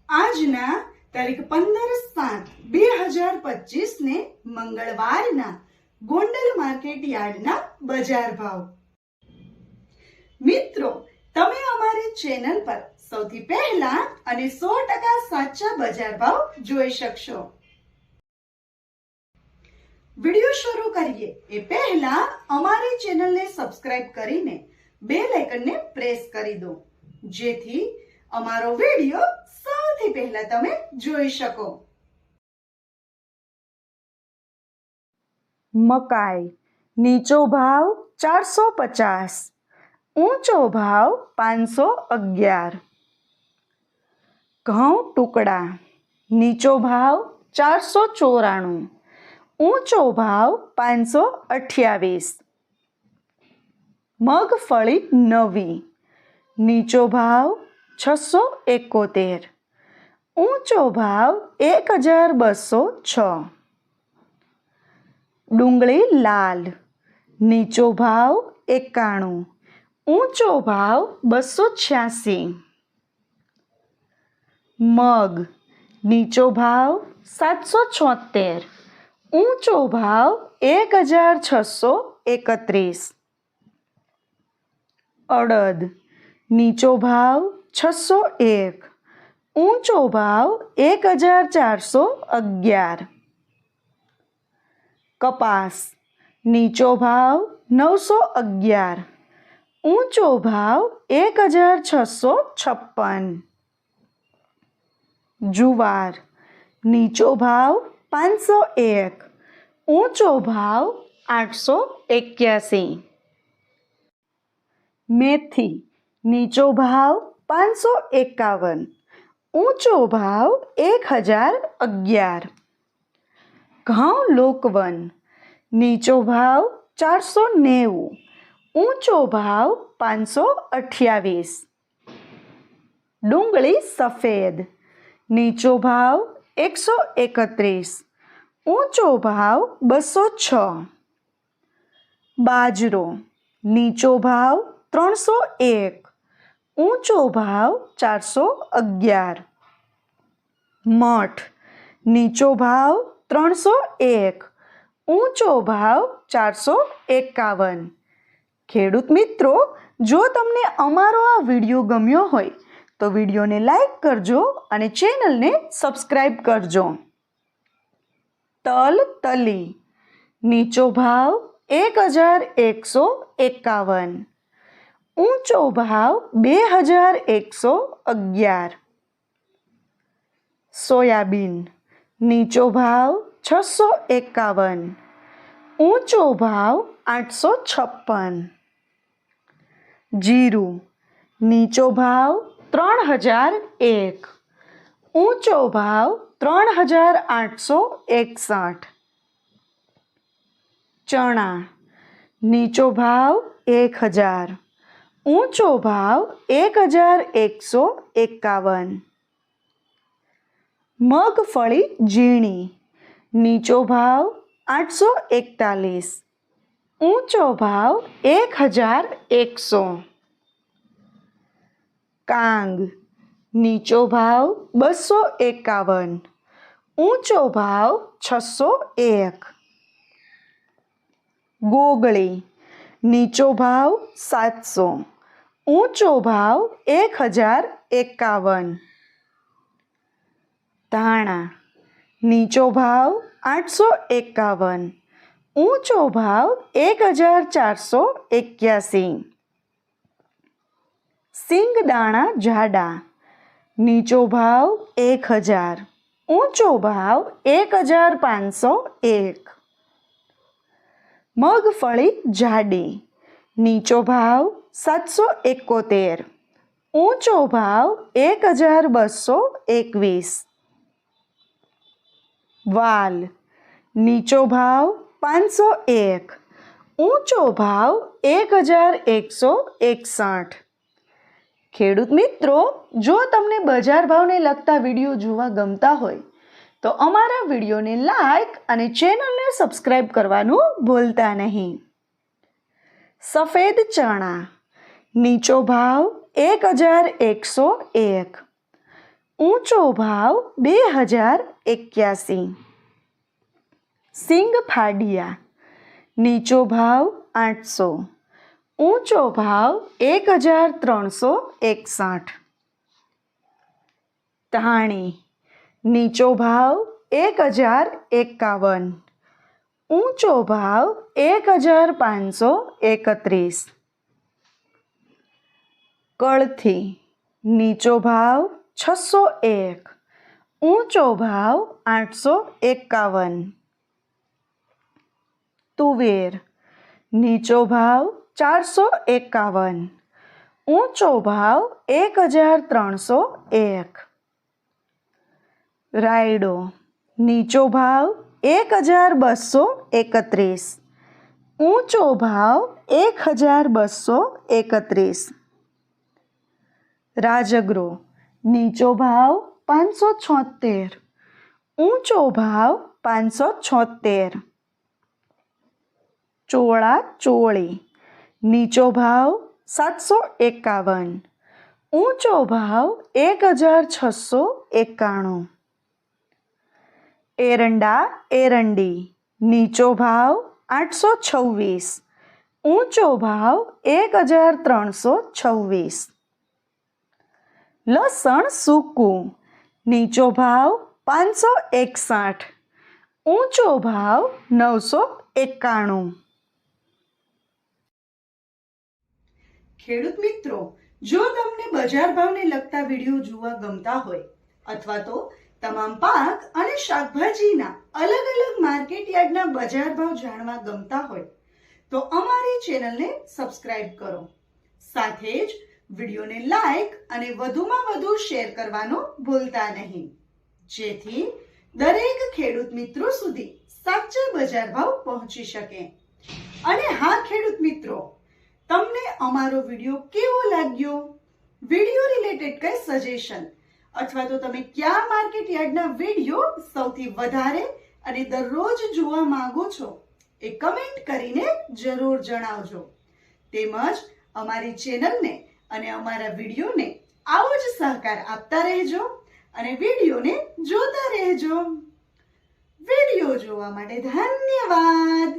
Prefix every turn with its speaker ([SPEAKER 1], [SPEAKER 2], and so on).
[SPEAKER 1] આજના તારીખ 15/7/2025 ને મંગળવારના ગોંડલ માર્કેટ યાર્ડના બજાર ભાવ। મિત્રો, તમે અમારી ચેનલ પર સૌથી પહેલા અને 100% સાચા બજાર ભાવ જોઈ શકશો। વિડિયો શરૂ કરીએ એ પહેલા અમારી ચેનલને સબસ્ક્રાઇબ કરીને બેલ આઇકનને પ્રેસ કરી દો, જેથી અમારો વિડિયો સૌથી પહેલા તમે જોઈ શકો।
[SPEAKER 2] મકાઈ નીચો ભાવ 450, ઊંચો ભાવ 511। ઘઉં ટુકડા નીચો ભાવ 494, ઊંચો ભાવ 528। મગફળી નવી નીચો ભાવ 671, ઊંચો ભાવ 1206। ડુંગળી લાલ નીચો ભાવ 91, ઊંચો ભાવ 286। મગ નીચો ભાવ 776, ઊંચો ભાવ 1631। અડદ નીચો ભાવ 601, ઊંચો ભાવ 1411। કપાસ નીચો ભાવ 911, ઊંચો ભાવ 1656। જુવાર નીચો ભાવ 501, ઊંચો ભાવ 881। મેથી નીચો ભાવ 551, ઊંચો ભાવ 1011। ઘઉં લોકવન નીચો ભાવ 490, ઊંચો ભાવ 528। ડુંગળી સફેદ નીચો ભાવ 131, ઊંચો ભાવ 206। બાજરો નીચો ભાવ 301, ઊંચો ભાવ 411। મઠ નીચો ભાવ 301, ઊંચો ભાવ 451। ખેડૂત મિત્રો, જો તમને અમારો આ વિડીયો ગમ્યો હોય તો વિડીયોને લાઈક કરજો અને ચેનલને સબસ્ક્રાઈબ કરજો। તલ તલી નીચો ભાવ 1151, ઊંચો ભાવ 2111। સોયાબીન નીચો ભાવ 651, ઊંચો ભાવ 856। જીરું નીચો ભાવ 3001, ઊંચો ભાવ 3861। ચણા નીચો ભાવ 1000, ઊંચો ભાવ 1151। મગફળી ઝીણી નીચો ભાવ 841, ઊંચો ભાવ 1100। કાંગ નીચો ભાવ 251, ઊંચો ભાવ 601। ગોગળી નીચો ભાવ 700, ઊંચો ભાવ 1051। ધાણા નીચો ભાવ 851, ઊંચો ભાવ 1481। સિંગદાણા જાડા નીચો ભાવ 1000, ઊંચો ભાવ 1501। મગફળી જાડી નીચો ભાવ 771, ઊંચો ભાવ 1221। વાલ નીચો ભાવ 501, ઊંચો ભાવ 1161। ખેડૂત મિત્રો, જો તમને બજાર ભાવને લગતા વિડીયો જોવા ગમતા હોય તો અમારા વિડીયોને લાઈક અને ચેનલને સબસ્ક્રાઈબ કરવાનું ભૂલતા નહીં। સફેદ ચણા નીચો ભાવ 1101, ઊંચો ભાવ 2081. સિંગ ફાડિયા નીચો ભાવ 800. ઊંચો ભાવ 1361. ધાણી નીચો ભાવ 1051. ઊંચો ભાવ 1531. કળથી નીચો ભાવ 601. ઊંચો ભાવ 851. તુવેર નીચો ભાવ 451. ઊંચો ભાવ 1301. રાયડો નીચો ભાવ 1231. ઊંચો ભાવ 1231. રાજગરો નીચો ભાવ 576. ઊંચો ભાવ 576. ચોળા ચોળી નીચો ભાવ 751. ઊંચો ભાવ 1691. એરંડા એરંડી નીચો ભાવ 826. ઊંચો ભાવ 1326. લસણ સૂકું નીચો ભાવ 561. ઊંચો ભાવ 991.
[SPEAKER 1] ખેડૂત મિત્રો, જો તમને બજાર ભાવને લગતા વિડીયો જોવા ગમતા હોય અથવા તો તમામ પાક અને શાકભાજીના અલગ અલગ માર્કેટ યાર્ડના બજાર ભાવ જાણવા ગમતા હોય તો અમારી ચેનલને સબસ્ક્રાઇબ કરો. સાથે જ વિડીયોને લાઈક અને વધુમાં વધુ શેર કરવાનું ભૂલતા નહીં, જેથી દરેક ખેડૂત મિત્રો સુધી સાચા બજાર ભાવ પહોંચી શકે. અને હા ખેડૂત મિત્રો, તમને અમારો વિડીયો કેવો લાગ્યો? વિડીયો રિલેટેડ કઈ સજેશન અથવા તો તમે કયા માર્કેટ યાર્ડના વિડીયો સૌથી વધારે અને દરરોજ જોવા માંગો છો એ કમેન્ટ કરીને જરૂર જણાવજો. તેમજ અમારી ચેનલને અને અમારા વિડીયોને આવો જ સહકાર આપતા રહેજો અને વિડીયોને જોતા રહેજો. વિડીયો જોવા માટે ધન્યવાદ.